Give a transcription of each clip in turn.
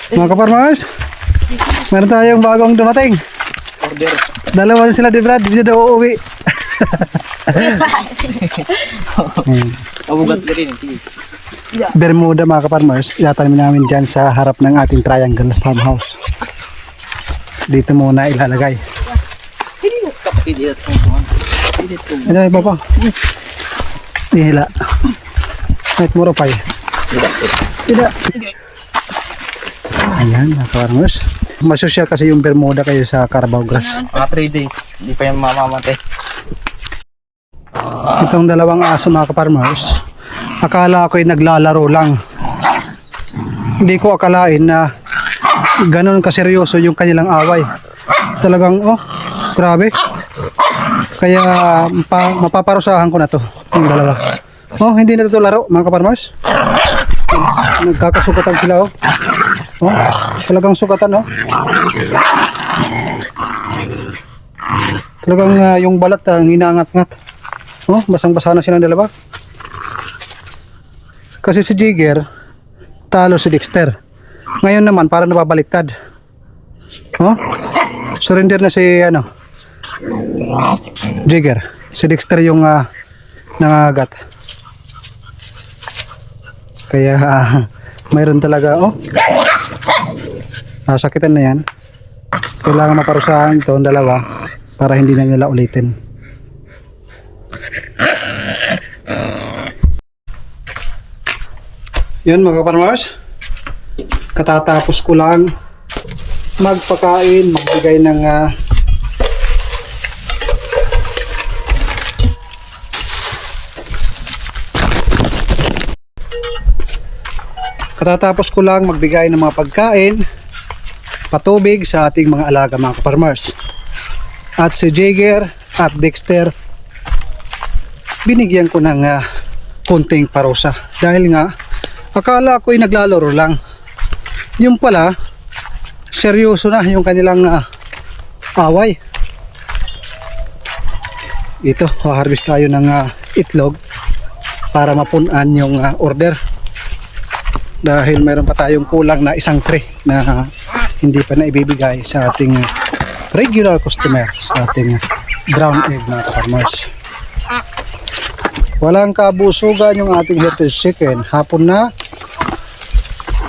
Mga kaparmers, meron tayong bagong dumating. Order. Dalawa sila di Brad, hindi na daw uuwi. Mabugat ka rin. Bermuda mga kaparmers, itatanim namin dyan sa harap ng ating triangle farmhouse. Dito muna ilalagay. Kapatid ito. Ano yung papa? Nihila. Kahit muro pa eh. Tidak. Ayan mga kaparmers. Masosyal kasi yung Bermuda kayo sa Carabao grass. Mga 3 days. Hindi pa yung mamamatay. Itong dalawang aso mga kaparmers, akala ko ay naglalaro lang. Hindi ko akalain na ganun kaseryoso yung kanilang away. Talagang grabe. Kaya mapaparusahan ko na to yung dalawa. Hindi na ito laro mga kaparmers. Nagkakasukatan sila talagang sukatan talagang yung balat ang inaangat-ngat. Basang-basa na silang dalawa. Kasi si Jigger talo si Dexter. Ngayon naman para nababaliktad. Surrender na si Jigger. Si Dexter yung nangagat. Kaya mayroon talaga sakitan na yan. Kailangan maparusahan ito ang dalawa para hindi na nila ulitin. Yun mga kaparmers, katatapos ko lang magpakain, magbigay ng mga pagkain, patubig sa ating mga alaga mga kaparmers. At si Jigger at Dexter, binigyan ko ng konting parusa dahil nga akala ko ay naglalaro lang. Yung pala seryoso na yung kanilang away. Ito, harvest tayo ng itlog para mapunan yung order. Dahil mayroon pa tayong kulang na isang tray na hindi pa na ibibigay sa ating regular customer, sa ating brown egg mga farmers. Walang kabusugan yung ating heritage chicken. Hapon na,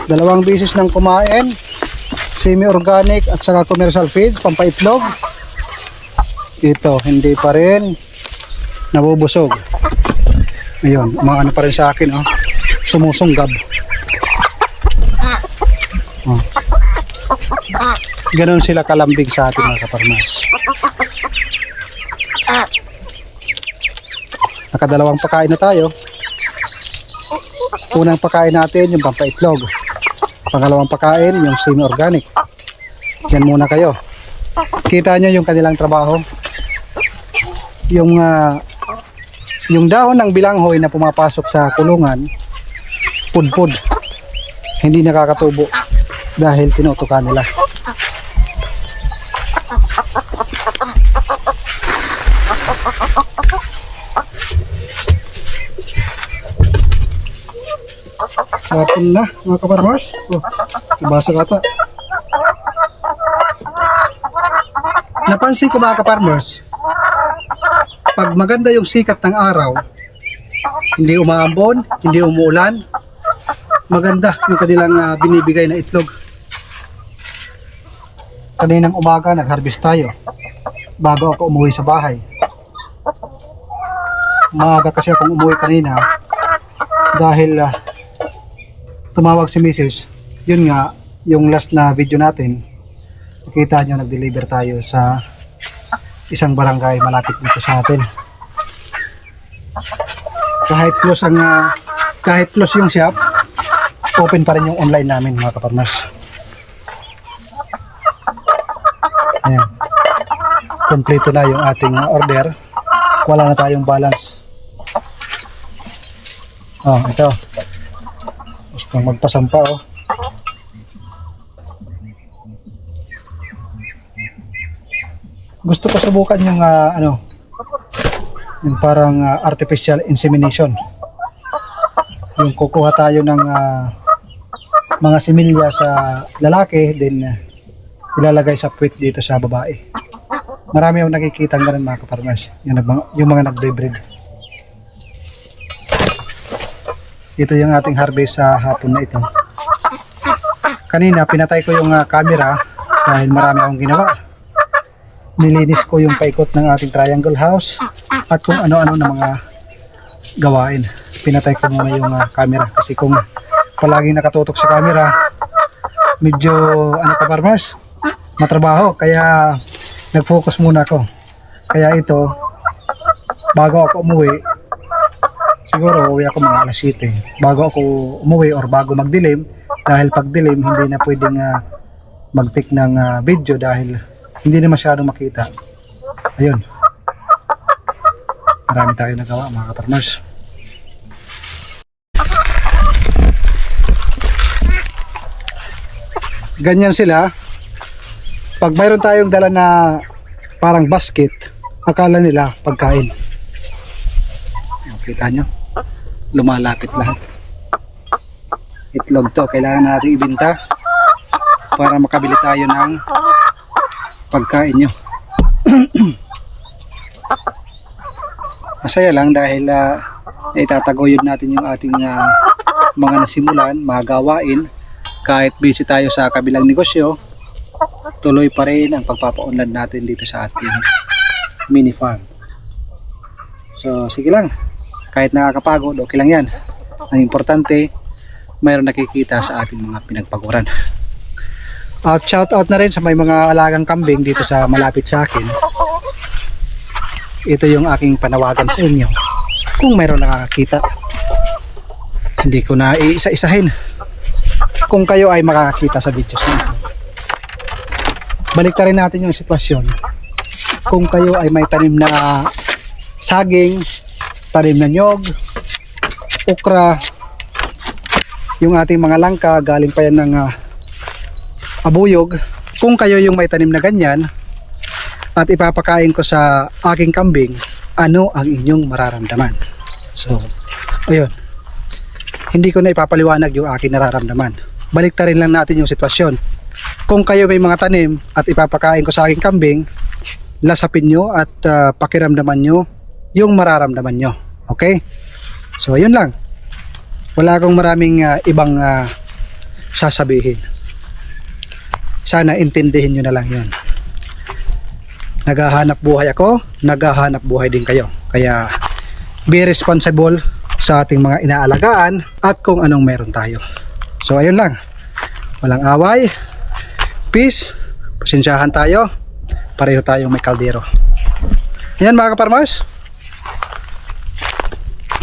2 beses nang kumain, semi-organic at saka commercial feed, pampaitlog. Ito, hindi pa rin nabubusog. Ayun, mga pa rin sa akin, sumusunggab. Ganon sila kalambing sa ating mga kaparmas. Nakadalawang pakain na tayo. Unang pakain natin yung pampaitlog. Pangalawang pakain yung semi-organic. Yan muna kayo. Kita nyo yung kanilang trabaho. Yung dahon ng bilanghoy na pumapasok sa kulungan, pudpud. Hindi nakakatubo dahil tinutukan nila. Hapon na mga kaparmers. Nabasa kata. Napansin ko mga kaparmers, pag maganda yung sikat ng araw, hindi umaambon, hindi umuulan, maganda yung kanilang binibigay na itlog. Kaninang umaga nag-harvest tayo bago ako umuwi sa bahay. Maaga kasi akong umuwi kanina dahil tumawag si Mrs. Yun nga, yung last na video natin, nakita nyo nag-deliver tayo sa isang barangay malapit dito sa atin. Kahit close yung shop, open pa rin yung online namin mga kaparmers. Ayan. Kompleto na yung ating order. Wala na tayong balance. Ito. Gusto magpasampa Gusto ko subukan yung yung parang artificial insemination. Yung kukuha tayo ng mga similya sa lalaki, then ilalagay sa puwit dito sa babae. Marami akong nakikita ng ganun mga kaparmers, yung mga nagbe-breed. Ito yung ating harvest sa hapon na ito. Kanina pinatay ko yung camera dahil marami akong ginawa. Nilinis ko yung paikot ng ating triangle house at kung ano-ano na mga gawain. Pinatay ko muna yung camera kasi kung palaging nakatutok sa camera, medyo kaparmers, matrabaho, kaya nag-focus muna ako. Kaya ito, bago ako umuwi, siguro uwi ako mga alas 7 bago ako umuwi or bago magdilim, dahil pag dilim hindi na pwedeng mag-take ng video dahil hindi na masyadong makita. Ayun, marami tayo nagawa mga kaparmers. Ganyan sila. Pag mayroon tayong dala na parang basket, akala nila pagkain. Kita nyo, lumalapit lahat. Itlog to, kailangan natin ibenta para makabili tayo ng pagkain nyo. Masaya lang dahil itataguyod natin yung ating mga nasimulan, mga gawain. Kahit busy tayo sa kabilang negosyo, tuloy pa rin ang pagpapaunlad natin dito sa ating mini farm. So sige lang, kahit nakakapagod, okay lang yan. Ang importante, mayroon nakikita sa ating mga pinagpaguran. At shout out na rin sa may mga alagang kambing dito sa malapit sa akin. Ito yung aking panawagan sa inyo. Kung mayroon nakakakita, hindi ko na iisa-isahin. Kung kayo ay makakakita sa videos nito, balik rin natin yung sitwasyon. Kung kayo ay may tanim na saging, tanim na nyog, okra, yung ating mga langka, galing pa yan ng abuyog. Kung kayo yung may tanim na ganyan at ipapakain ko sa aking kambing, ano ang inyong mararamdaman? So, ayun, hindi ko na ipapaliwanag yung aking nararamdaman. Balik rin lang natin yung sitwasyon. Kung kayo may mga tanim at ipapakain ko sa aking kambing, lasapin nyo at pakiramdaman nyo yung mararamdaman nyo. Okay? So ayun lang, wala akong maraming ibang sasabihin. Sana intindihin nyo na lang yun. Naghahanap buhay ako, naghahanap buhay din kayo. Kaya be responsible sa ating mga inaalagaan at kung anong meron tayo. So ayun lang, walang away, peace, pasensyahan tayo, pareho tayong may kaldero. Ayan mga kaparmers,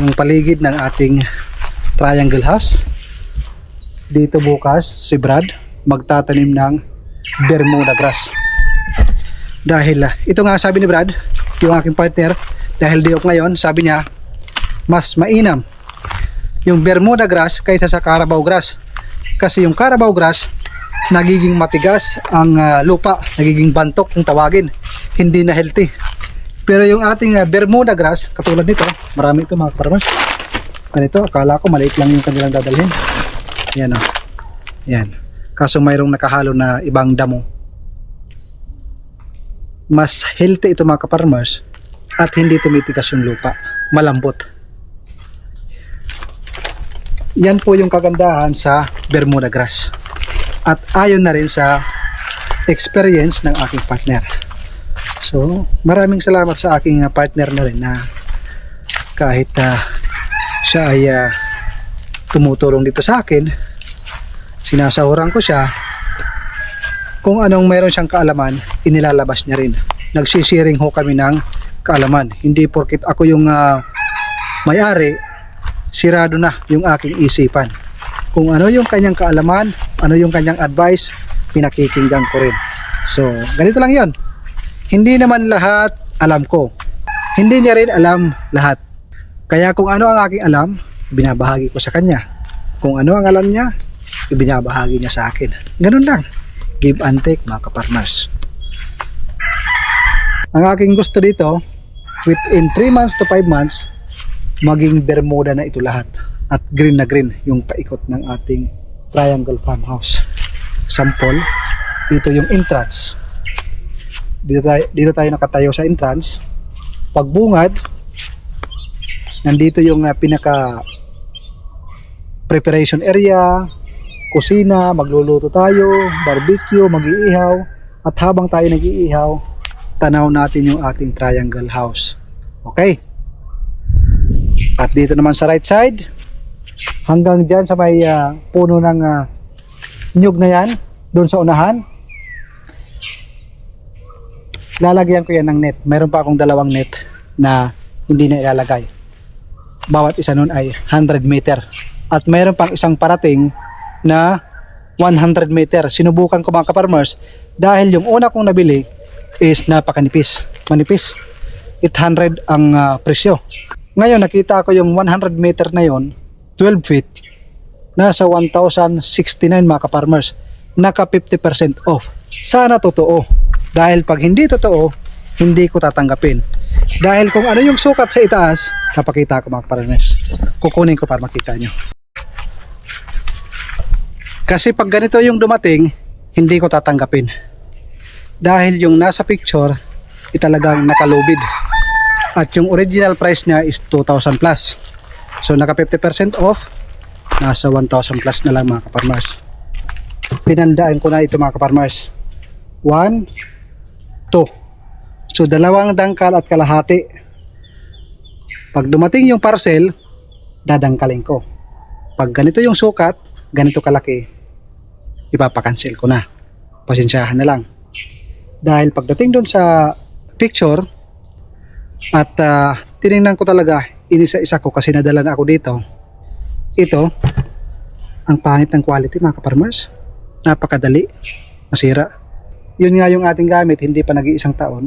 yung paligid ng ating triangle house. Dito bukas si Brad magtatanim ng Bermuda grass. Dahil ito nga sabi ni Brad, yung aking partner, dahil diok ngayon, sabi niya mas mainam yung Bermuda grass kaysa sa Carabao grass. Kasi yung Carabao grass, nagiging matigas ang lupa, nagiging bantok kung tawagin, hindi na healthy. Pero yung ating Bermuda grass, katulad nito, marami ito mga farmers. Ganito, akala ko maliit lang yung kanilang dadalhin. Yan o. Yan. Kaso mayroong nakahalo na ibang damo. Mas healthy ito mga kaparmers at hindi tumitigas yung lupa. Malambot. Yan po yung kagandahan sa Bermuda grass. At ayon na rin sa experience ng aking partner. So, maraming salamat sa aking partner na rin na kahit siya ay tumutulong dito sa akin, sinasahuran ko siya, kung anong mayroon siyang kaalaman, inilalabas niya rin. Nagsisharing ho kami ng kaalaman. Hindi porket ako yung may-ari, sirado na yung aking isipan. Kung ano yung kanyang kaalaman, ano yung kanyang advice, pinakikinggan ko rin. So, ganito lang yon. Hindi naman lahat alam ko. Hindi niya rin alam lahat. Kaya kung ano ang aking alam, binabahagi ko sa kanya. Kung ano ang alam niya, ibinabahagi niya sa akin. Ganun lang. Give and take mga kaparmers. Ang aking gusto dito, within 3 months to 5 months, maging Bermuda na ito lahat. At green na green yung paikot ng ating triangle farmhouse. Sample, dito yung entrance. Dito tayo nakatayo sa entrance. Pagbungad, nandito yung pinaka preparation area, kusina, magluluto tayo, barbecue, mag-iihaw, at habang tayo nag-iihaw, tanaw natin yung ating triangle house. Okay? At dito naman sa right side, hanggang dyan sa may puno ng nyug na yan, doon sa unahan, lalagyan ko yan ng net. Meron pa akong dalawang net na hindi na ilalagay. Bawat isa nun ay 100 meter. At meron pang isang parating na 100 meter. Sinubukan ko mga ka-farmers dahil yung una kong nabili is napakanipis. Manipis. 800 ang presyo. Ngayon nakita ko yung 100 meter na yon, 12 feet, nasa 1,069 mga ka-farmers. Naka 50% off. Sana totoo. Dahil pag hindi totoo, hindi ko tatanggapin. Dahil kung ano yung sukat sa itaas, napakita ko mga ka-farmers. Kukunin ko para makita nyo. Kasi pag ganito yung dumating, hindi ko tatanggapin. Dahil yung nasa picture, talagang nakalubid. At yung original price niya is 2,000 plus. So naka 50% off, nasa 1,000 plus na lang mga ka-farmers. Tinandaan ko na ito mga ka-farmers. 1, 2. So dalawang dangkal at kalahati. Pag dumating yung parcel, dadangkalin ko. Pag ganito yung sukat, ganito kalaki, ipapakancel ko na. Pasensyahan na lang. Dahil pagdating doon sa picture at tinignan ko talaga, inisa-isa ko kasi nadala na ako dito. Ito, ang pangit ng quality mga ka-farmers. Napakadali masira. Yun nga yung ating gamit, hindi pa nag-iisang taon,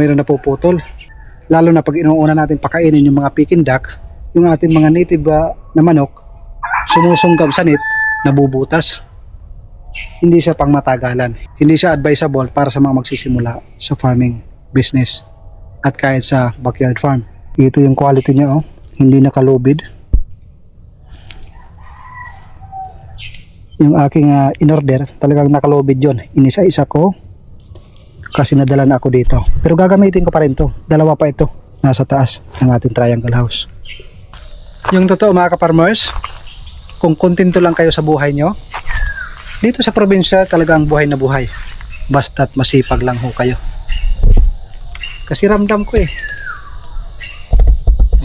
mayroon na puputol. Lalo na pag inuuna natin pakainin yung mga Peking duck, yung ating mga native na manok, sumusunggab sa net, nabubutas. Hindi siya pang matagalan. Hindi siya advisable para sa mga magsisimula sa farming business at kahit sa backyard farm. Ito yung quality niya, oh. Hindi nakalubid. Yung aking in-order, talagang nakalubid yun. Inisa-isa ko kasi nadala na ako dito. Pero gagamitin ko pa rin to. Dalawa pa ito. Nasa taas ng ating triangle house. Yung totoo mga ka-farmers, kung kontento lang kayo sa buhay nyo, dito sa probinsya talagang buhay na buhay. Basta't masipag lang ho kayo. Kasi ramdam ko eh.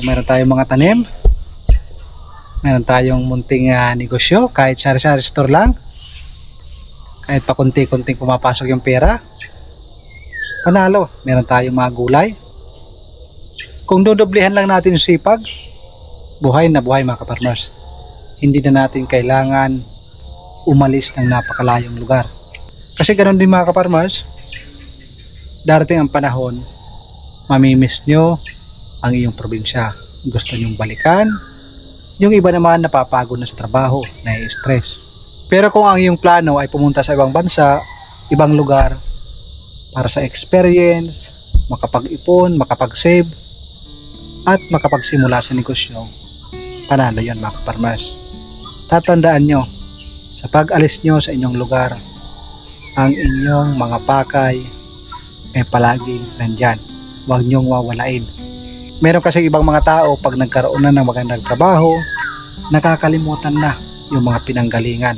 Meron tayong mga tanim. Meron tayong munting negosyo, kahit sari-sari store lang. Kahit pa kunti-kunting pumapasok yung pera. Panalo, meron tayong mga gulay. Kung dodoblihan lang natin yung sipag, buhay na buhay mga ka-farmers. Hindi na natin kailangan umalis ng napakalayong lugar. Kasi ganoon din mga ka-farmers, darating ang panahon, mamimiss nyo ang iyong probinsya. Gusto nyong balikan. Yung iba naman napapagod na sa trabaho, nai-stress. Pero kung ang iyong plano ay pumunta sa ibang bansa, ibang lugar, para sa experience, makapag-ipon, makapag-save, at makapagsimula sa negosyo, panalo yan mga ka-farmers. Tatandaan nyo, sa pag-alis nyo sa inyong lugar, ang inyong mga pakay ay palaging nandyan. Huwag nyong wawalain. Meron kasi ibang mga tao pag nagkaroon na ng magandang trabaho, nakakalimutan na yung mga pinanggalingan.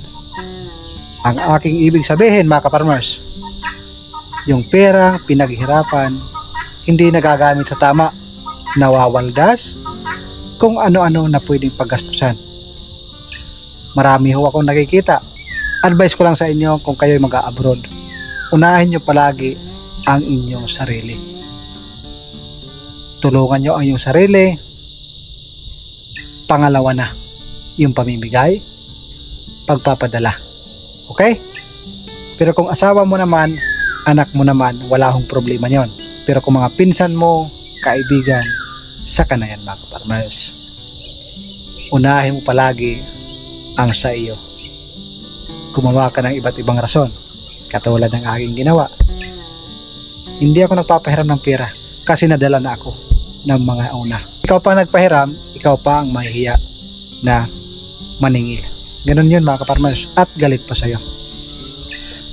Ang aking ibig sabihin mga ka-farmers, yung pera, pinaghirapan, hindi nagagamit sa tama, nawawaldas kung ano-ano na pwedeng paggastusan. Marami ho akong nakikita. Advice ko lang sa inyo kung kayo'y mag-a-abroad, unahin nyo palagi ang inyong sarili. Tulungan nyo ang inyong sarili. Pangalawa na, yung pamimigay, pagpapadala. Okay? Pero kung asawa mo naman, anak mo naman, wala hong problema yon. Pero kung mga pinsan mo, kaibigan, saka na yan mga ka-farmers. Unahin mo palagi ang sa iyo. Gumawa ka ng iba't ibang rason, katulad ng aking ginawa. Hindi ako nagpapahiram ng pera kasi nadala na ako ng mga una. Ikaw pa nagpahiram, ikaw pa ang mahihiya na maningil. Ganun yun mga kaparmers. At galit pa sa'yo.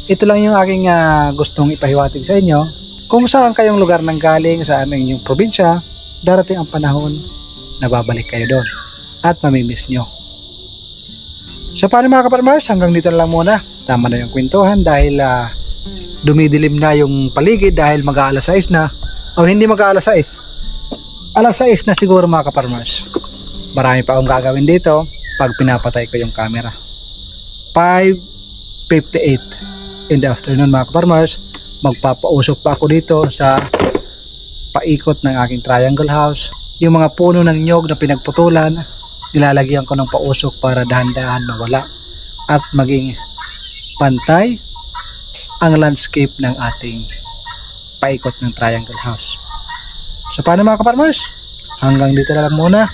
Ito lang yung aking gustong ipahiwatig sa inyo. Kung saan kayong lugar nang galing, saan ang inyong probinsya, darating ang panahon na babalik kayo doon. At mamimiss nyo. So paano mga kaparmers, hanggang dito na lang muna. Tama na yung kwentuhan dahil dumidilim na yung paligid dahil mag-aalas 6 na. O hindi mag-aalas 6. Alas 6 na siguro mga kaparmers. Marami pa akong gagawin dito pag pinapatay ko yung camera. 5:58 in the afternoon mga kaparmers. Magpapausok pa ako dito sa paikot ng aking triangle house. Yung mga puno ng nyog na pinagputulan, nilalagyan ko ng pausok para dahan-dahan mawala at maging pantay ang landscape ng ating paikot ng triangle house. So paano mga kaparmers? Hanggang dito na lang muna.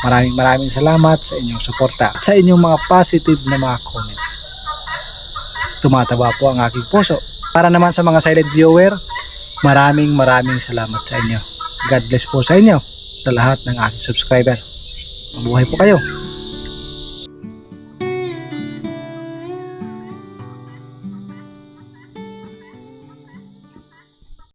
Maraming salamat sa inyong suporta at sa inyong mga positive na mga comment. Tumataba po ang aking puso. Para naman sa mga silent viewer, maraming salamat sa inyo. God bless po sa inyo, sa lahat ng aking subscriber. Mabuhay po kayo.